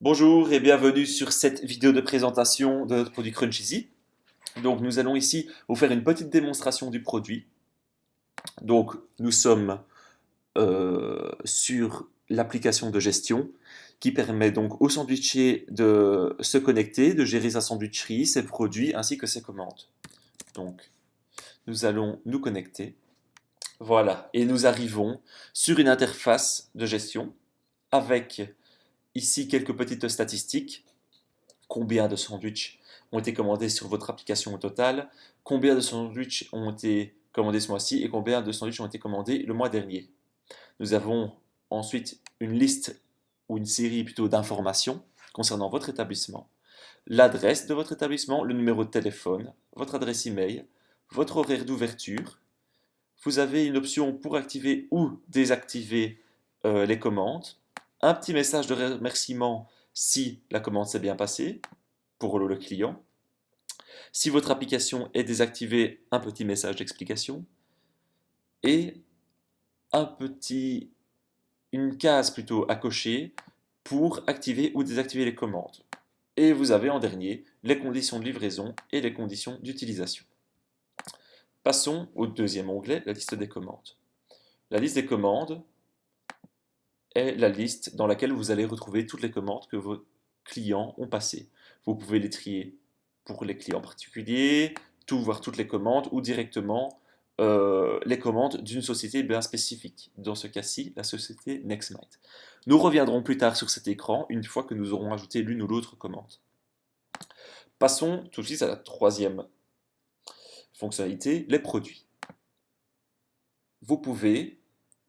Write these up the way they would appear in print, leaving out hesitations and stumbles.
Bonjour et bienvenue sur cette vidéo de présentation de notre produit Crunchizy. Donc nous allons ici vous faire une petite démonstration du produit. Donc nous sommes sur l'application de gestion qui permet donc au sandwichier de se connecter, de gérer sa sandwicherie, ses produits ainsi que ses commandes. Donc nous allons nous connecter. Voilà, et nous arrivons sur une interface de gestion avec ici quelques petites statistiques. Combien de sandwichs ont été commandés sur votre application au total, combien de sandwichs ont été commandés ce mois-ci et combien de sandwichs ont été commandés le mois dernier. Nous avons ensuite une liste ou une série plutôt d'informations concernant votre établissement, l'adresse de votre établissement, le numéro de téléphone, votre adresse email, votre horaire d'ouverture. Vous avez une option pour activer ou désactiver les commandes, un petit message de remerciement si la commande s'est bien passée, pour le client. Si votre application est désactivée, un petit message d'explication et une case plutôt à cocher pour activer ou désactiver les commandes. Et vous avez en dernier les conditions de livraison et les conditions d'utilisation. Passons au deuxième onglet, la liste des commandes. La liste des commandes est la liste dans laquelle vous allez retrouver toutes les commandes que vos clients ont passées. Vous pouvez les trier pour les clients particuliers, voir toutes les commandes ou directement les commandes d'une société bien spécifique. Dans ce cas-ci, la société NextMind. Nous reviendrons plus tard sur cet écran une fois que nous aurons ajouté l'une ou l'autre commande. Passons tout de suite à la troisième fonctionnalité, les produits. Vous pouvez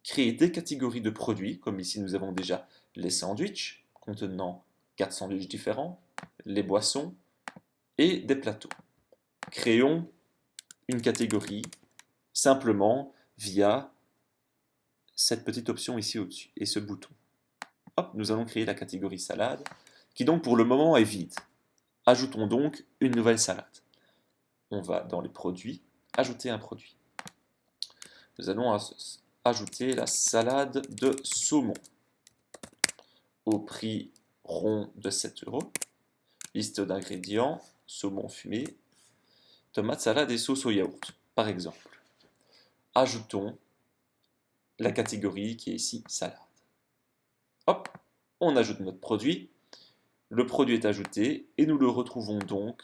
créer des catégories de produits, comme ici nous avons déjà les sandwichs, contenant 4 sandwichs différents, les boissons et des plateaux. Créons une catégorie simplement via cette petite option ici au-dessus et ce bouton. Hop, nous allons créer la catégorie salade, qui donc pour le moment est vide. Ajoutons donc une nouvelle salade. On va dans les produits, ajouter un produit. Nous allons ajouter la salade de saumon au prix rond de 7 euros. Liste d'ingrédients, saumon fumé, tomate salade et sauce au yaourt, par exemple. Ajoutons la catégorie qui est ici salade. Hop, on ajoute notre produit. Le produit est ajouté et nous le retrouvons donc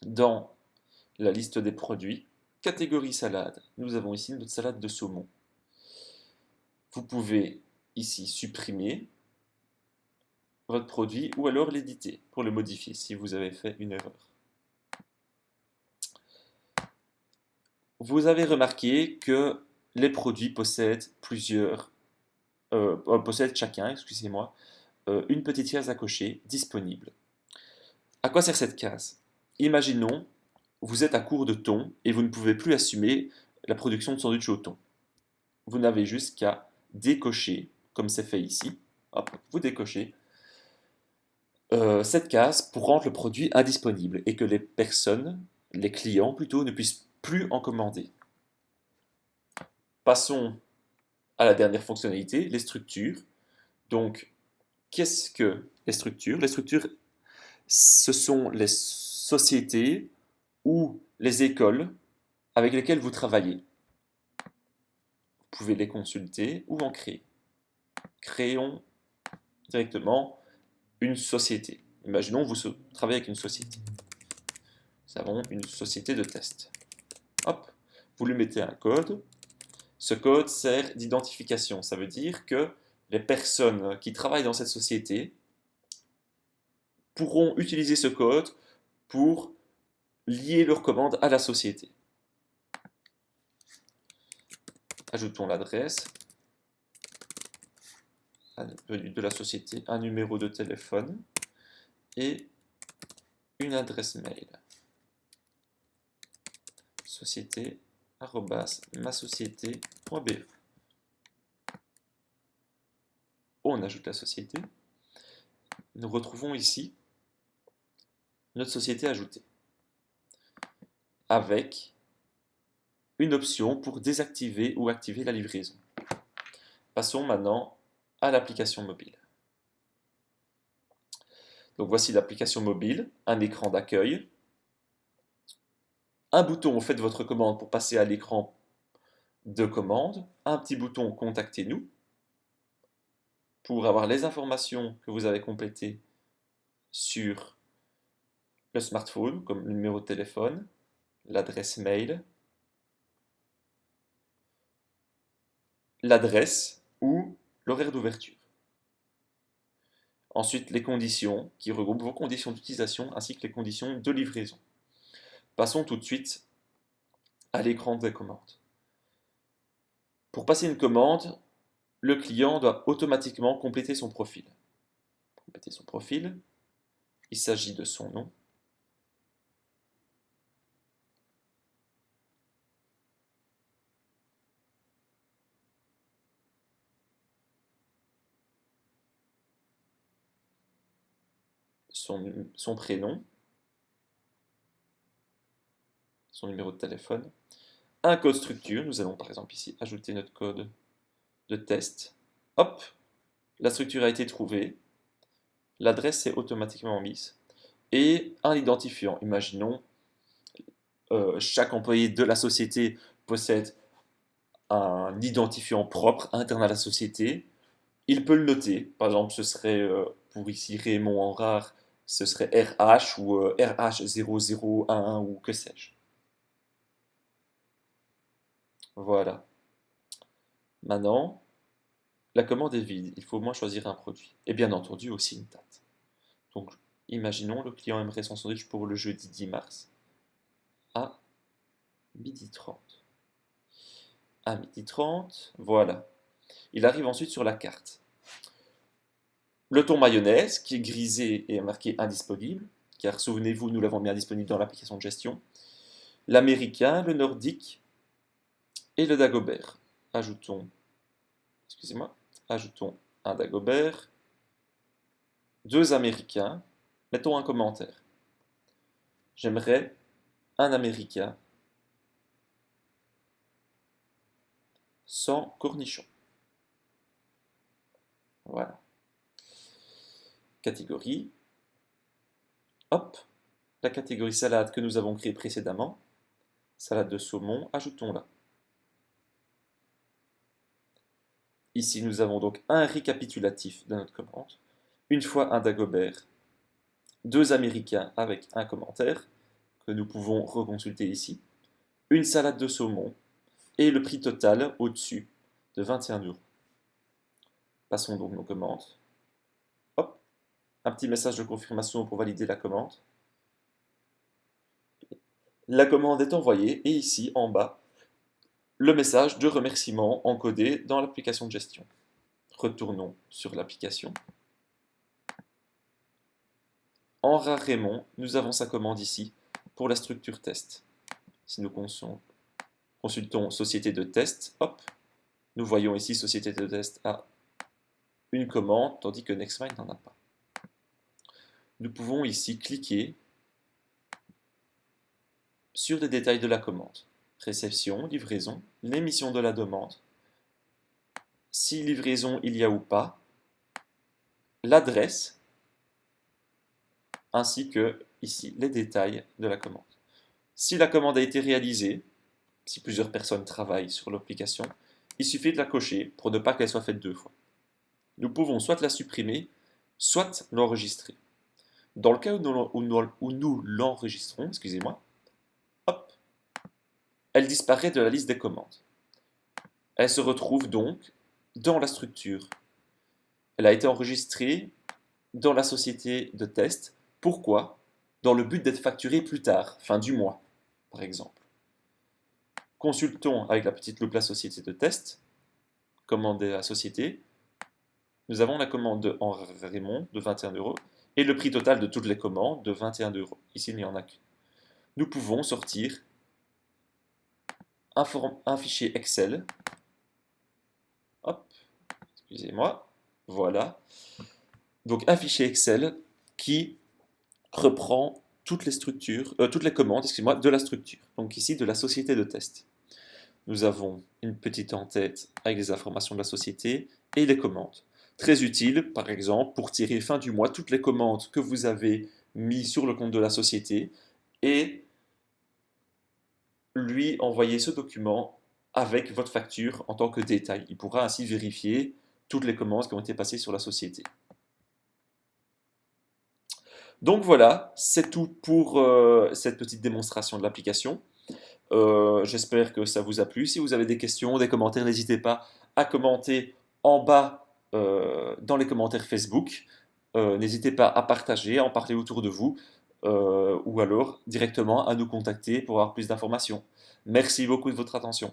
dans la liste des produits. Catégorie salade, nous avons ici notre salade de saumon. Vous pouvez ici supprimer votre produit ou alors l'éditer pour le modifier si vous avez fait une erreur. Vous avez remarqué que les produits possèdent chacun, excusez-moi, une petite case à cocher disponible. À quoi sert cette case? Imaginons, vous êtes à court de thon et vous ne pouvez plus assumer la production de sandwich au thon. Vous n'avez juste qu'à décocher, comme c'est fait ici. Hop, vous décochez cette case pour rendre le produit indisponible et que les clients plutôt, ne puissent plus en commander. Passons à la dernière fonctionnalité, les structures. Donc, qu'est-ce que les structures? Les structures, ce sont les sociétés ou les écoles avec lesquelles vous travaillez. Vous pouvez les consulter ou en créer. Créons directement une société. Imaginons vous travaillez avec une société. Nous avons une société de test. Hop, vous lui mettez un code. Ce code sert d'identification. Ça veut dire que les personnes qui travaillent dans cette société pourront utiliser ce code pour lier leur commande à la société. Ajoutons l'adresse de la société, un numéro de téléphone et une adresse mail. société@masociété.be. On ajoute la société. Nous retrouvons ici notre société ajoutée avec une option pour désactiver ou activer la livraison. Passons maintenant à l'application mobile. Donc voici l'application mobile, un écran d'accueil, un bouton, faites votre commande pour passer à l'écran de commande, un petit bouton contactez-nous pour avoir les informations que vous avez complétées sur le smartphone, comme le numéro de téléphone, l'adresse mail, l'adresse ou l'horaire d'ouverture. Ensuite, les conditions qui regroupent vos conditions d'utilisation ainsi que les conditions de livraison. Passons tout de suite à l'écran des commandes. Pour passer une commande, le client doit automatiquement compléter son profil. Compléter son profil, il s'agit de son nom, son prénom, son numéro de téléphone, un code structure, nous allons par exemple ici ajouter notre code de test, hop, la structure a été trouvée, l'adresse est automatiquement mise, et un identifiant, imaginons chaque employé de la société possède un identifiant propre interne à la société, il peut le noter. Par exemple, ce serait pour ici Raymond en rare, ce serait RH ou RH001 ou que sais-je. Voilà. Maintenant, la commande est vide. Il faut au moins choisir un produit. Et bien entendu aussi une date. Donc, imaginons le client aimerait son sandwich pour le jeudi 10 mars à 12h30. À 12h30, voilà. Il arrive ensuite sur la carte. Le thon mayonnaise, qui est grisé et marqué indisponible, car souvenez-vous, nous l'avons bien disponible dans l'application de gestion. L'américain, le nordique et le dagobert. Ajoutons, excusez-moi, ajoutons un dagobert, deux américains, mettons un commentaire. J'aimerais un américain sans cornichons. Voilà. Catégorie. Hop, la catégorie salade que nous avons créée précédemment. Salade de saumon, ajoutons-la. Ici, nous avons donc un récapitulatif de notre commande. Une fois un dagobert, deux américains avec un commentaire que nous pouvons reconsulter ici, une salade de saumon et le prix total au-dessus de 21 €. Passons donc nos commandes. Hop, un petit message de confirmation pour valider la commande. La commande est envoyée et ici en bas, le message de remerciement encodé dans l'application de gestion. Retournons sur l'application. En rare Raymond, nous avons sa commande ici pour la structure test. Si nous consultons société de test, hop, nous voyons ici société de test a une commande, tandis que Nextmind n'en a pas. Nous pouvons ici cliquer sur les détails de la commande. Réception, livraison, l'émission de la demande, si livraison il y a ou pas, l'adresse, ainsi que ici les détails de la commande. Si la commande a été réalisée, si plusieurs personnes travaillent sur l'application, il suffit de la cocher pour ne pas qu'elle soit faite deux fois. Nous pouvons soit la supprimer, soit l'enregistrer. Dans le cas où nous l'enregistrons, excusez-moi, hop, elle disparaît de la liste des commandes. Elle se retrouve donc dans la structure. Elle a été enregistrée dans la société de test. Pourquoi? Dans le but d'être facturée plus tard, fin du mois, par exemple. Consultons avec la petite loupe la société de test, commander la société. Nous avons la commande de Henri Raymond de 21 € et le prix total de toutes les commandes de 21 €. Ici, il n'y en a qu'une. Nous pouvons sortir un fichier Excel. Hop, excusez-moi, voilà. Donc un fichier Excel qui reprend toutes les structures, toutes les commandes, excusez-moi, de la structure. Donc ici de la société de test. Nous avons une petite en-tête avec les informations de la société et les commandes. Très utile, par exemple, pour tirer fin du mois toutes les commandes que vous avez mises sur le compte de la société et lui envoyer ce document avec votre facture en tant que détail. Il pourra ainsi vérifier toutes les commandes qui ont été passées sur la société. Donc voilà, c'est tout pour cette petite démonstration de l'application. J'espère que ça vous a plu. Si vous avez des questions, des commentaires, n'hésitez pas à commenter en bas dans les commentaires Facebook. N'hésitez pas à partager, à en parler autour de vous, ou alors directement à nous contacter pour avoir plus d'informations. Merci beaucoup de votre attention.